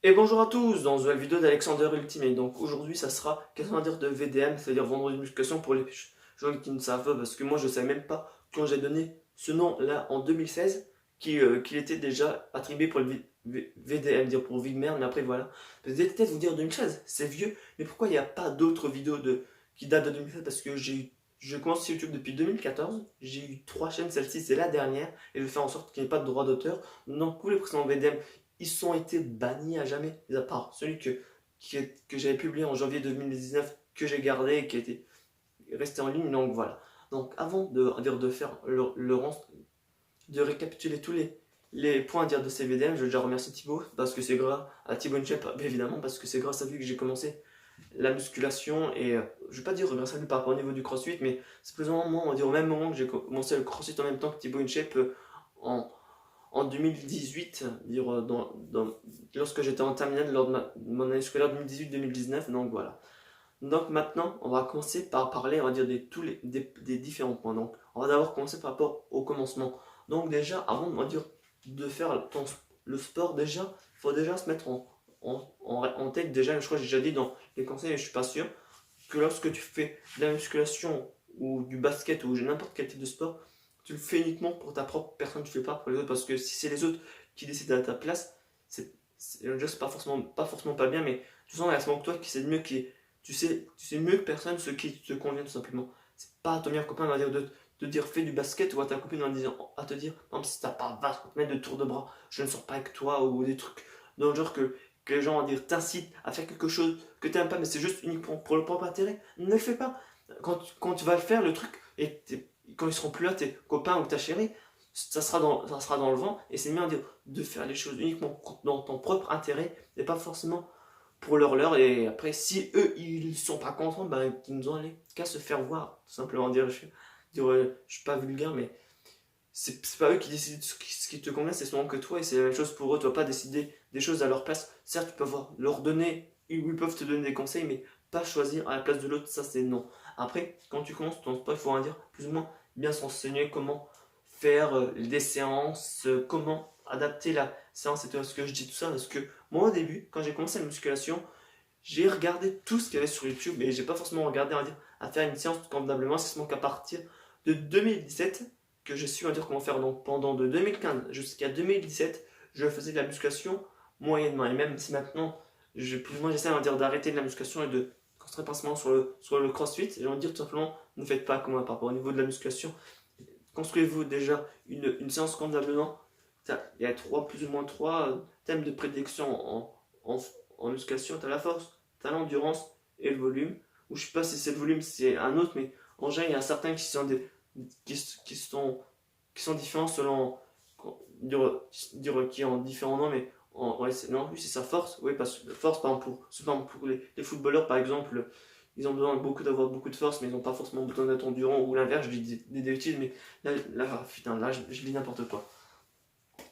Et bonjour à tous dans une nouvelle vidéo d'Alexander Ultimate. Donc aujourd'hui ça sera qu'est-ce qu'on va dire de VDM, c'est-à-dire vendredi de musculation pour les gens qui ne savent pas, parce que moi je savais même pas quand j'ai donné ce nom là en 2016 qu'il était déjà attribué pour le VDM, dire pour vie de merde, mais après voilà. Vous allez peut-être vous dire 2016, c'est vieux, mais pourquoi il n'y a pas d'autres vidéos qui datent de 2016? Parce que je commence sur YouTube depuis 2014, j'ai eu 3 chaînes, celle-ci c'est la dernière, et je vais faire en sorte qu'il n'y ait pas de droit d'auteur. Donc tous les précédents VDM ils ont été bannis à jamais, à part celui que j'avais publié en janvier 2019, que j'ai gardé et qui a été resté en ligne. Donc voilà. Donc avant de faire de récapituler tous les points à dire de ces VDM, je veux déjà remercier Thibaut, parce que c'est grâce à Thibaut Inchep, évidemment, parce que c'est grâce à lui que j'ai commencé la musculation. Et je vais pas dire remercier lui par rapport au niveau du crossfit, mais c'est plus ou moins, on va dire au même moment que j'ai commencé le crossfit en même temps que Thibaut Inchep, en, en 2018, lorsque j'étais en terminale lors de mon année scolaire 2018-2019. Donc voilà. Donc maintenant, on va commencer par parler, on va dire, des différents points. Donc on va d'abord commencer par rapport au commencement. Donc déjà, avant, on va dire, de faire le sport, déjà, il faut déjà se mettre en tête, déjà, je crois que j'ai déjà dit dans les conseils, mais je suis pas sûr, que lorsque tu fais de la musculation ou du basket ou n'importe quel type de sport, tu le fais uniquement pour ta propre personne, tu le fais pas pour les autres, parce que si c'est les autres qui décident à ta place, c'est pas forcément pas bien, mais tu sens à ce moment que toi qui sais mieux tu sais mieux que personne ce qui te convient tout simplement. C'est pas à ton meilleur copain va dire de dire fais du basket, ou à ta copine en disant à te dire non, si t'as pas 20 mètres de tour de bras, je ne sors pas avec toi, ou des trucs dans le genre que les gens vont dire t'incitent à faire quelque chose que tu n'aimes pas, mais c'est juste uniquement pour le propre intérêt. Ne le fais pas. Quand tu vas le faire, le truc, et quand ils seront plus là, tes copains ou ta chérie, ça sera dans le vent. Et c'est bien de faire les choses uniquement dans ton propre intérêt et pas forcément pour leur. Et après, si eux ils sont pas contents, ben ils nous ont qu'à se faire voir, tout simplement. Je suis pas vulgaire, mais c'est pas eux qui décident ce qui te convient, c'est seulement que toi, et c'est la même chose pour eux. Tu vas pas décider des choses à leur place. Certes, tu peux leur donner, ou ils peuvent te donner des conseils, mais pas choisir à la place de l'autre, ça c'est non. Après, quand tu commences ton sport, il faut dire plus ou moins bien s'enseigner comment faire des séances, comment adapter la séance et tout ce que je dis tout ça, parce que moi au début, quand j'ai commencé la musculation, j'ai regardé tout ce qu'il y avait sur YouTube, et j'ai pas forcément regardé à faire une séance convenablement. C'est seulement qu'à partir de 2017 que je suis à dire comment faire. Donc pendant de 2015 jusqu'à 2017, je faisais de la musculation moyennement. Et même si maintenant, plus ou moins j'essaie dire d'arrêter de la musculation et de concentrer principalement sur le crossfit, j'ai envie de dire tout simplement, ne faites pas comme moi par rapport au niveau de la musculation. Construisez-vous déjà une séance convenablement. Il y a plus ou moins trois thèmes de prédilection en, en musculation. Tu as la force, tu as l'endurance et le volume. Ou je sais pas si c'est le volume, c'est un autre, mais en général, il y a certains qui sont différents selon qui ont différents noms, mais ouais, non, lui c'est sa force. Oui, parce que force, par exemple, pour les footballeurs, par exemple, ils ont besoin d'avoir beaucoup de force, mais ils n'ont pas forcément besoin d'être endurants, ou l'inverse. Je dis des bêtises, mais là, je lis n'importe quoi.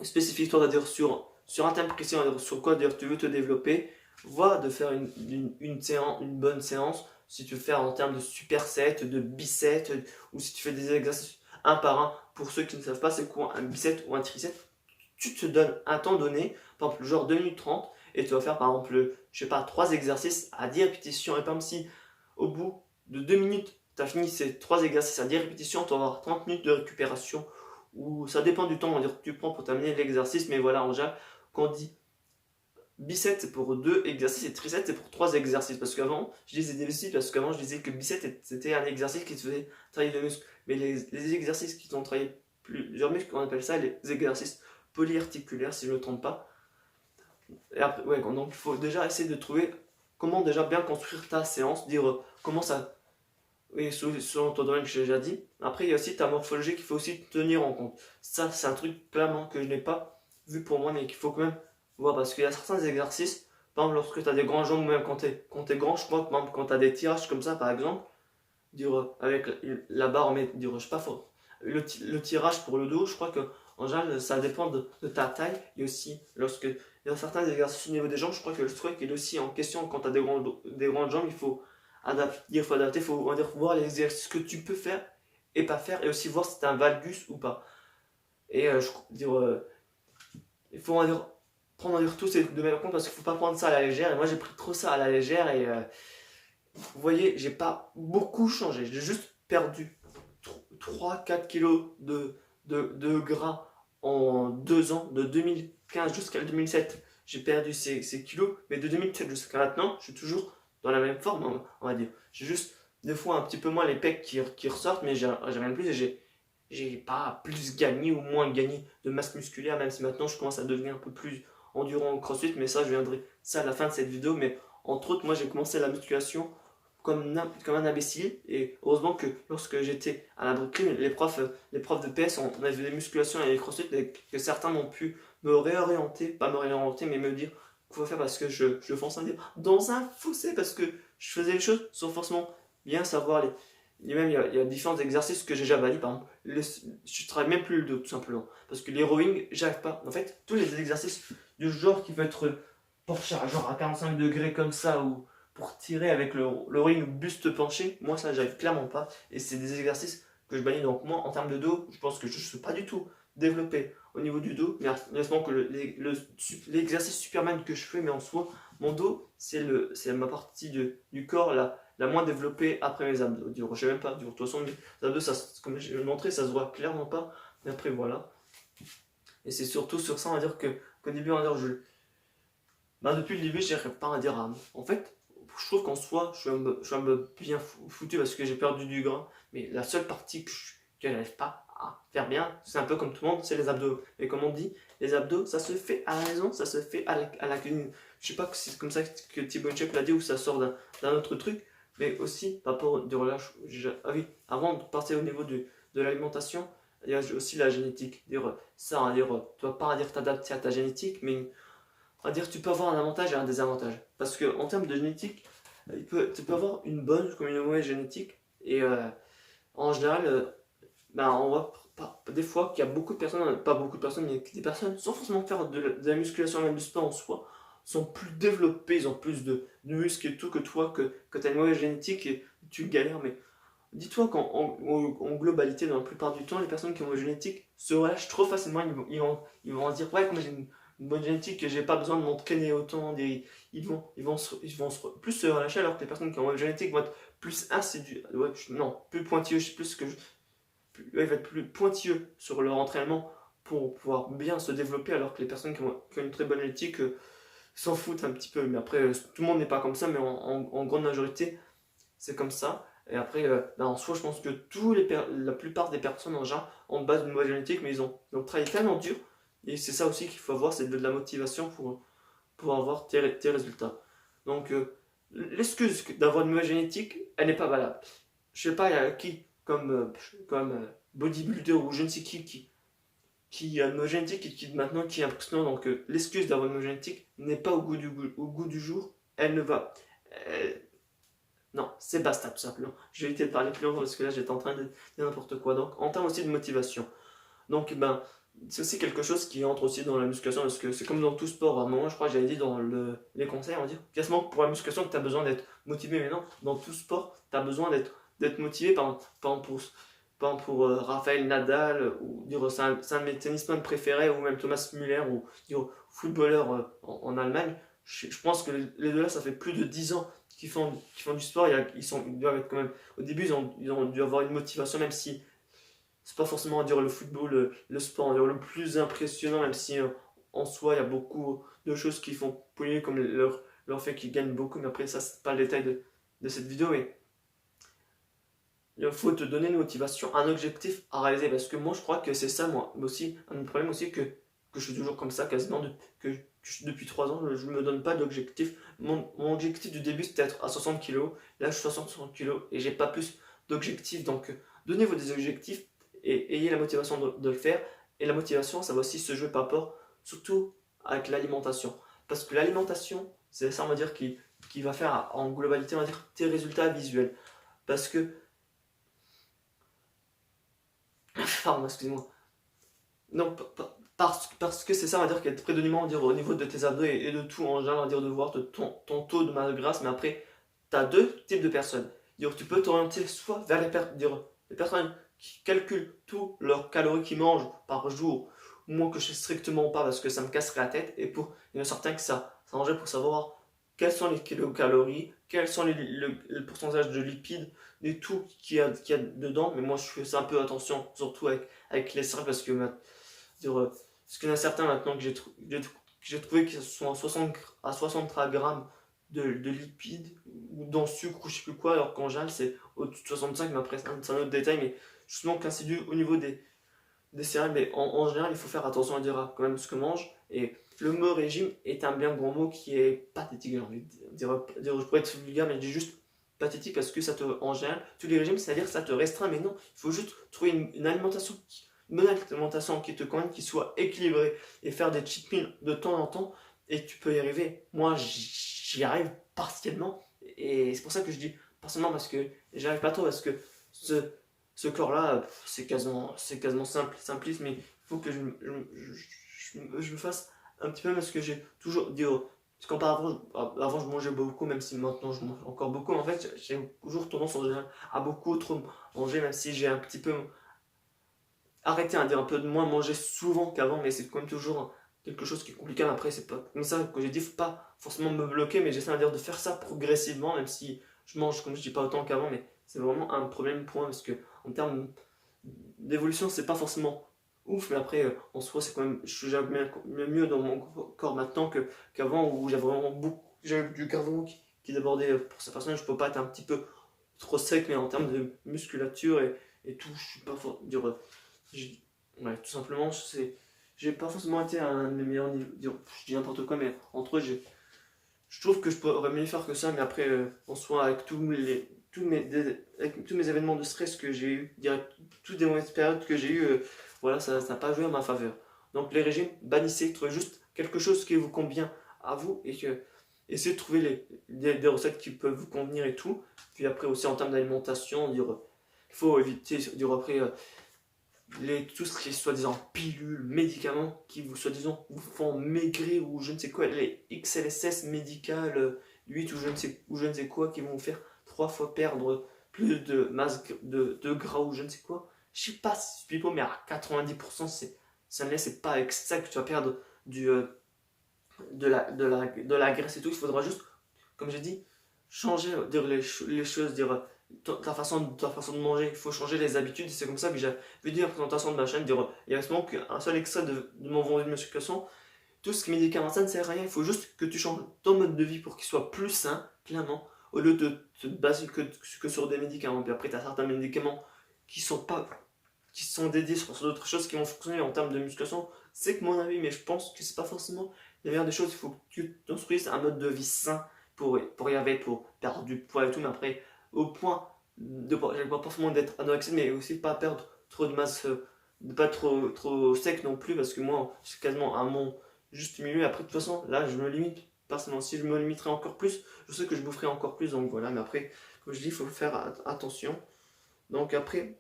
Spécifique-toi d'ailleurs sur un thème précis, sur quoi d'ailleurs tu veux te développer. Vois de faire une bonne séance. Si tu veux faire en termes de superset, de biceps, ou si tu fais des exercices un par un. Pour ceux qui ne savent pas c'est quoi un bicep ou un tricep, tu te donnes un temps donné, par exemple genre 2 minutes 30, et tu vas faire par exemple, je sais pas, 3 exercices à 10 répétitions. Et par exemple, si au bout de 2 minutes, tu as fini ces 3 exercices à 10 répétitions, tu vas avoir 30 minutes de récupération, ou ça dépend du temps que tu prends pour terminer l'exercice. Mais voilà, en général, quand on dit biceps c'est pour 2 exercices et triceps c'est pour 3 exercices. Parce qu'avant, je disais des exercices parce qu'avant je disais que biceps c'était un exercice qui te faisait travailler le muscle. Mais les exercices qui t'ont travaillé plusieurs muscles, on appelle ça les exercices polyarticulaires, si je ne me trompe pas. Et après, ouais, donc il faut déjà essayer de trouver comment déjà bien construire ta séance, dire comment ça. Oui, selon ton domaine que j'ai déjà dit. Après, il y a aussi ta morphologie qu'il faut aussi tenir en compte. Ça, c'est un truc clairement que je n'ai pas vu pour moi, mais qu'il faut quand même voir. Parce qu'il y a certains exercices, par exemple, lorsque tu as des grands jambes, ou même quand t'es grand, je crois que par exemple, quand tu as des tirages comme ça, par exemple, avec la barre, mais je sais pas, le tirage pour le dos, je crois que en général, ça dépend de ta taille. Et aussi, lorsque il y a certains exercices au niveau des jambes, je crois que le truc est aussi en question quand tu as des grandes jambes, il faut on va dire, voir les exercices que tu peux faire et pas faire, et aussi voir si tu as un valgus ou pas. Et il faut on va dire, prendre en dire tout c'est de même compte parce qu'il faut pas prendre ça à la légère. Et moi j'ai pris trop ça à la légère et vous voyez, j'ai pas beaucoup changé. J'ai juste perdu 3-4 kilos de gras en 2 ans, de 2015 jusqu'à 2007. J'ai perdu ces kilos, mais de 2007 jusqu'à maintenant, je suis toujours dans la même forme, on va dire. J'ai juste des fois un petit peu moins les pecs qui ressortent, mais j'ai rien de plus et j'ai pas plus gagné ou moins gagné de masse musculaire, même si maintenant je commence à devenir un peu plus endurant au crossfit, mais ça je viendrai ça à la fin de cette vidéo. Mais entre autres, moi j'ai commencé la musculation comme un imbécile, et heureusement que lorsque j'étais à la Brooklyn, les profs de PS, on avait des musculations et des crossfit, et que certains m'ont pu me réorienter, pas me réorienter, mais me dire qu'il faut faire parce que je fonçais dans un fossé, parce que je faisais les choses sans forcément bien savoir même il y a différents exercices que j'ai déjà bannis. Par exemple, je travaille même plus le dos tout simplement parce que les rowing j'arrive pas. En fait, tous les exercices du genre qui peut être penché genre à 45 degrés comme ça, ou pour tirer avec le ring buste penché, moi ça j'arrive clairement pas, et c'est des exercices que je bannis. Donc moi en termes de dos, je pense que je ne suis pas du tout développé au niveau du dos, mais honnêtement que l'exercice Superman que je fais, mais en soi mon dos c'est ma partie du corps la moins développée après mes abdos. Je sais même pas, de toute façon mes abdos, ça, comme je l'ai montré, ça se voit clairement pas, mais après voilà. Et c'est surtout sur ça, on va dire qu'au début, on va dire, depuis le début, j'arrive pas à dire, en fait, je trouve qu'en soi, je suis un peu bien foutu parce que j'ai perdu du gras, mais la seule partie que j'arrive pas à faire bien, c'est un peu comme tout le monde, c'est les abdos. Et comme on dit, les abdos, ça se fait à la maison, ça se fait à la cuisine. Je sais pas que c'est comme ça que Thibaut Inchep l'a dit, ou ça sort d'un autre truc, mais aussi par rapport de relâche. Ah oui, avant de partir au niveau de l'alimentation, il y a aussi la génétique. Ça, on va dire, tu vas pas dire t'adapter à ta génétique, mais on va dire tu peux avoir un avantage et un désavantage. Parce que en termes de génétique, tu peux avoir une bonne comme une mauvaise génétique. Et en général, on voit des fois qu'il y a beaucoup de personnes, pas beaucoup de personnes, mais des personnes sans forcément faire de la musculation, même du sport en soi, sont plus développées, ils ont plus de muscles et tout que toi, que tu as une mauvaise génétique et tu galères. Mais dis-toi qu'en globalité, dans la plupart du temps, les personnes qui ont une génétique se relâchent trop facilement. Ils vont dire, ouais, comme j'ai une bonne génétique, j'ai pas besoin de m'entraîner autant. Ils vont plus se relâcher, alors que les personnes qui ont une génétique vont être plus assidus, ouais, non, plus pointilleux, plus que ils vont être plus pointilleux sur leur entraînement pour pouvoir bien se développer, alors que les personnes qui ont une très bonne génétique s'en foutent un petit peu. Mais après, tout le monde n'est pas comme ça, mais en grande majorité, c'est comme ça. Et après, en soi, je pense que la plupart des personnes en genre ont de base une mauvaise génétique, mais ils ont travaillé tellement dur. Et c'est ça aussi qu'il faut avoir, c'est de la motivation pour avoir tes résultats. Donc, l'excuse d'avoir une mauvaise génétique, elle n'est pas valable. Je sais pas, il y a qui, comme bodybuilder ou je ne sais qui a une mauvaise génétique et qui maintenant qui est impressionnant. Donc, l'excuse d'avoir une mauvaise génétique n'est pas au goût du jour. Elle ne va. Non, c'est basta tout simplement. Je vais éviter de parler plus longtemps parce que là j'étais en train de dire n'importe quoi. Donc, en termes aussi de motivation. Donc, c'est aussi quelque chose qui entre aussi dans la musculation, parce que c'est comme dans tout sport. À un moment, je crois que j'avais dit dans les conseils, on va dire, quasiment pour la musculation, que tu as besoin d'être motivé. Mais non, dans tout sport, tu as besoin d'être motivé. Par exemple, pour Raphaël Nadal, ou dire c'est un de mes tennisman préférés, ou même Thomas Müller, ou dire footballeur en Allemagne. Je pense que les deux là, ça fait plus de 10 ans qui font du sport. Ils doivent être quand même. Au début, ils ont dû avoir une motivation, même si c'est pas forcément à dire le football, le sport le plus impressionnant, même si en soi il y a beaucoup de choses qui font polluer, comme leur fait qu'ils gagnent beaucoup. Mais après, ça, c'est pas le détail de cette vidéo. Mais il faut te donner une motivation, un objectif à réaliser, parce que moi je crois que c'est ça, moi aussi, un problème aussi, que je suis toujours comme ça quasiment, depuis 3 ans, je ne me donne pas d'objectif. Mon objectif du début c'était être à 60 kg, là je suis à 60 kg et j'ai pas plus d'objectifs. Donc donnez-vous des objectifs et ayez la motivation de le faire. Et la motivation, ça va aussi se jouer par rapport, surtout avec l'alimentation, parce que l'alimentation, c'est ça, on va dire, qui va faire en globalité, on va dire, tes résultats visuels. Parce que pardon, excusez-moi. Non, parce que c'est ça, on va dire, qu'il y a prédominant, au niveau de tes abdos et de tout en général, on va dire, de voir ton taux de masse grasse. Mais après, tu as deux types de personnes. Tu peux t'orienter soit vers les personnes qui calculent tout leurs calories qu'ils mangent par jour, moi que je sais strictement pas parce que ça me casserait la tête, et pour il y en a certains que ça s'arrangerait pour savoir quelles sont les kilocalories, quels sont le pourcentage de lipides, et tout qu'il y a dedans. Mais moi je fais ça un peu attention, surtout avec les céréales, parce que parce qu'il y en a certains maintenant que j'ai trouvé qu'ils sont à 63 grammes de lipides ou dans le sucre ou je sais plus quoi, alors qu'en général c'est au-dessus de 65, mais après c'est un autre détail. Mais justement, quand c'est dû au niveau des céréales, mais en général il faut faire attention à dire quand même ce que mange. Et le mot régime est un bien grand mot qui est pathétique, j'ai envie de dire. Je pourrais être vulgaire, mais je dis juste pathétique parce que en général, tous les régimes, c'est-à-dire que ça te restreint, mais non, il faut juste trouver une alimentation une bonne alimentation qui te convienne, qui soit équilibrée, et faire des cheat meals de temps en temps, et tu peux y arriver. Moi, j'y arrive partiellement, et c'est pour ça que je dis partiellement, parce que j'y arrive pas trop, parce que ce corps-là, c'est quasiment simpliste, mais il faut que je me fasse un petit peu, parce que j'ai toujours dit, quand avant je mangeais beaucoup, même si maintenant je mange encore beaucoup, en fait j'ai toujours tendance en général à beaucoup trop manger, même si j'ai un petit peu arrêter à dire un peu de moins manger souvent qu'avant, mais c'est quand même toujours quelque chose qui est compliqué. Après, c'est pas comme ça que j'ai dit, faut pas forcément me bloquer, mais j'essaie à dire de faire ça progressivement, même si je mange, comme je dis, pas autant qu'avant, mais c'est vraiment un problème pour moi, parce que en termes d'évolution, c'est pas forcément ouf, mais après, en soi, c'est quand même, je suis mieux dans mon corps maintenant qu'avant, où j'avais du cardio qui débordait pour cette personne. Je peux pas être un petit peu trop sec, mais en termes de musculature et tout, je suis pas fort, ouais, tout simplement, j'ai pas forcément été à un de mes meilleurs niveaux. Je dis n'importe quoi, mais entre eux, je trouve que je pourrais mieux faire que ça. Mais après, en soi, avec avec tous mes événements de stress que j'ai eu, toutes les mauvaises périodes que j'ai eu, voilà, ça n'a pas joué à ma faveur. Donc, les régimes, bannissez, trouvez juste quelque chose qui vous convient à vous, et essayez de trouver des recettes qui peuvent vous convenir et tout. Puis après, aussi en termes d'alimentation, il faut éviter, après. Tout ce qui est soi-disant pilules, médicaments qui vous soi-disant vous font maigrir, ou je ne sais quoi, les XLSS médicales 8 ou je ne sais quoi, qui vont vous faire 3 fois perdre plus de masse de gras ou je ne sais quoi. Je sais pas si c'est pipeau, mais à 90% ça ne laisse pas avec ça que tu vas perdre de la graisse et tout. Il faudra juste, comme j'ai dit, changer les choses, ta façon de manger. Il faut changer les habitudes. Et c'est comme ça que j'ai vu la présentation de ma chaîne. Il y a seulement qu'un seul extrait de mon vendu de musculation. Tout ce qui est médicament, ça ne sert à rien. Il faut juste que tu changes ton mode de vie pour qu'il soit plus sain, clairement, au lieu de te baser que sur des médicaments. Puis après, tu as certains médicaments qui sont dédiés sur d'autres choses qui vont fonctionner en termes de musculation. C'est que mon avis, mais je pense que c'est pas forcément la meilleure des choses. Il faut que tu construises un mode de vie sain pour y arriver, pour perdre du poids et tout. Mais après, au point pas forcément d'être anorexique, mais aussi pas perdre trop de masse, de pas trop sec non plus, parce que moi, c'est quasiment à mon juste milieu. Après, de toute façon, là, je me limite. Personnellement, si je me limiterai encore plus, je sais que je boufferai encore plus. Donc voilà, mais après, comme je dis, il faut faire attention. Donc après,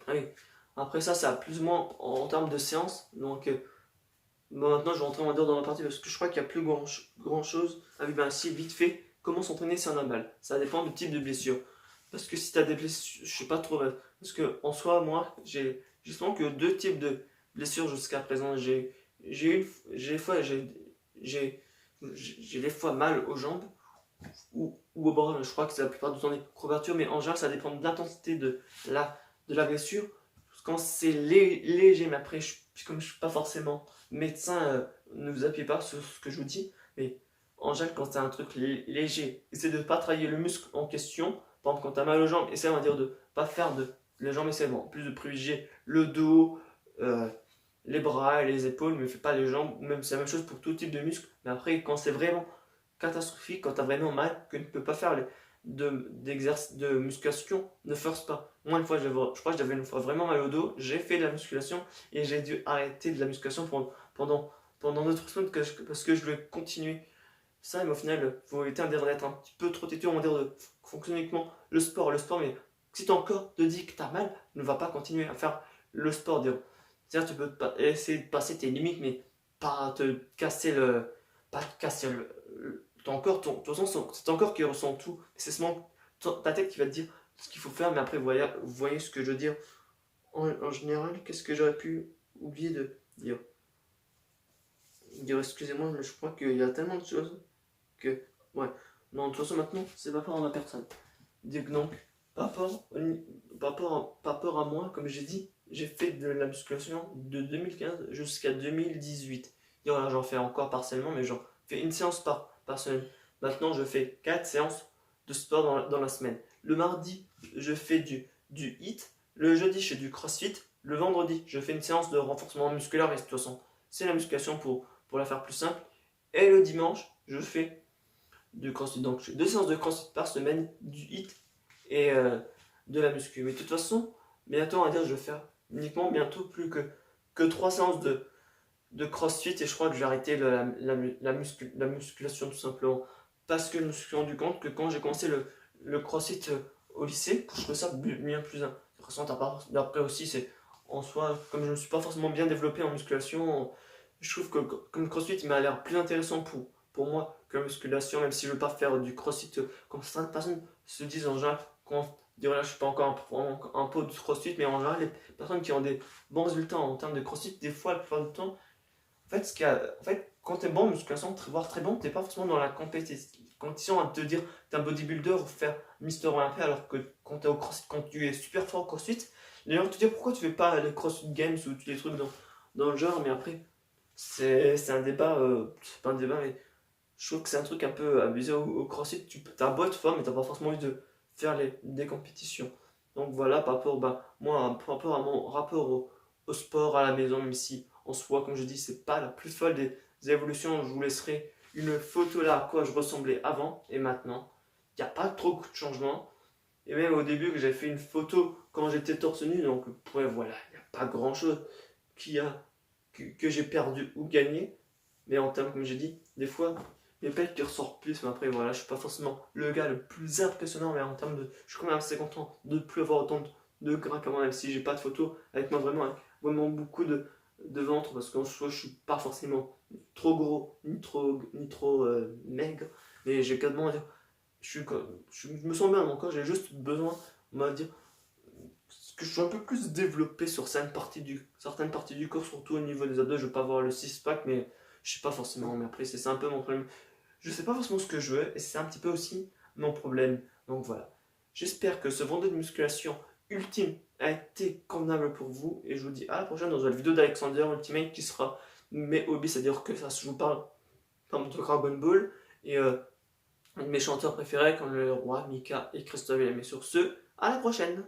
oui. Après ça, ça a plus ou moins en termes de séance. Donc maintenant, je vais rentrer, on va dire, dans la partie, parce que je crois qu'il n'y a plus grand chose. Ah oui, ben si, vite fait, comment s'entraîner si on a mal. Ça dépend du type de blessure. Parce que si tu as des blessures, je sais pas trop. Parce que en soi, moi, j'ai justement que 2 types de blessures jusqu'à présent. J'ai des fois, j'ai des fois mal aux jambes ou au bras. Je crois que c'est la plupart du temps des courbatures, mais en général, ça dépend de l'intensité de la blessure. Quand c'est léger, mais après, comme je suis pas forcément médecin, ne vous appuyez pas sur ce que je vous dis. Mais en général, quand c'est un truc léger, essayez de ne pas travailler le muscle en question. Par exemple, quand tu as mal aux jambes, essaie, on va dire, de pas faire de les jambes, essaie plus de privilégier le dos, les bras et les épaules, mais fais pas les jambes. Même c'est la même chose pour tout type de muscle. Mais après, quand c'est vraiment catastrophique, quand tu as vraiment mal, que tu ne peux pas faire d'exercice de musculation, ne force pas. Moi, une fois, je crois que j'avais une fois vraiment mal au dos, j'ai fait de la musculation et j'ai dû arrêter de la musculation pendant 2-3 semaines, parce que je voulais continuer ça. Mais au final, il faut éviter d'être un petit peu trop têtu, on va dire, de fonctionner uniquement le sport, mais si ton corps te dit que tu as mal, ne va pas continuer à faire le sport. C'est-à-dire, tu peux essayer de passer tes limites, mais pas te casser ton corps. De toute façon, c'est ton corps qui ressent tout. C'est seulement ta tête qui va te dire ce qu'il faut faire, mais après, vous voyez ce que je veux dire. En général, qu'est-ce que j'aurais pu oublier de dire excusez-moi, mais je crois qu'il y a tellement de choses que... Ouais, non, de toute façon maintenant, c'est pas par rapport à ma personne. Dire que donc, par rapport à moi, comme j'ai dit, j'ai fait de la musculation de 2015 jusqu'à 2018. Et voilà, j'en fais encore partiellement, mais j'en fais une séance par semaine. Maintenant, je fais 4 séances de sport dans la semaine. Le mardi, je fais du HIIT. Le jeudi, je fais du CrossFit. Le vendredi, je fais une séance de renforcement musculaire. Et de toute façon, c'est la musculation pour la faire plus simple. Et le dimanche, je fais du CrossFit. Donc, je fais 2 séances de CrossFit par semaine, du HIIT et de la muscu. Mais de toute façon, bientôt, on va dire, je vais faire uniquement bientôt plus que 3 séances de CrossFit et je crois que j'ai arrêté la musculation tout simplement. Parce que je me suis rendu compte que quand j'ai commencé le CrossFit au lycée, je trouvais ça bien plus intéressant. Après aussi, c'est en soi, comme je ne me suis pas forcément bien développé en musculation, je trouve que comme le CrossFit il m'a l'air plus intéressant pour moi que la musculation, même si je ne veux pas faire du CrossFit comme certaines personnes se disent en général. Quand là, je suis pas encore un pot de CrossFit, mais en général, les personnes qui ont des bons résultats en termes de CrossFit, des fois, la plupart du temps, en fait, quand tu es bon en musculation, voire très bon, tu n'es pas forcément dans la compétition à te dire tu es un bodybuilder ou faire Mister Olympia, alors que quand tu es au CrossFit, quand tu es super fort au CrossFit, les gens te disent pourquoi tu fais pas les CrossFit Games ou tous les trucs dans le genre, mais après, c'est un débat, c'est pas un débat, mais je trouve que c'est un truc un peu abusé au CrossFit. Tu as beau être fort, mais tu n'as pas forcément envie de faire des compétitions. Donc voilà, par rapport à mon rapport au sport à la maison, même si en soi, comme je dis, c'est pas la plus folle des évolutions. Je vous laisserai une photo là à quoi je ressemblais avant et maintenant. Il n'y a pas trop de changements. Et même au début, que j'avais fait une photo quand j'étais torse nu, donc ouais, voilà, il n'y a pas grand chose que j'ai perdu ou gagné. Mais en termes, comme j'ai dit, des fois, mes pecs qui ressortent plus. Mais après, voilà, je suis pas forcément le gars le plus impressionnant. Mais en termes de. Je suis quand même assez content de ne plus avoir autant de gras qu'avant, même si j'ai pas de photos avec moi vraiment, avec vraiment beaucoup de ventre. Parce qu'en soi, je suis pas forcément trop gros, ni trop maigre. Mais j'ai quasiment à dire. Je me sens bien dans mon corps, j'ai juste besoin, on va dire, que je sois un peu plus développé sur certaines parties du corps, surtout au niveau des abdos. Je veux pas avoir le six-pack, mais je sais pas forcément. Mais après, c'est un peu mon problème. Je sais pas forcément ce que je veux, et c'est un petit peu aussi mon problème. Donc voilà. J'espère que ce vendredi de musculation ultime a été convenable pour vous, et je vous dis à la prochaine dans une vidéo d'Alexander Ultimate qui sera mes hobbies, c'est-à-dire que ça, je vous parle par exemple de Dragon Ball, et un de mes chanteurs préférés comme le roi, Mika et Christophe. Mais sur ce, à la prochaine!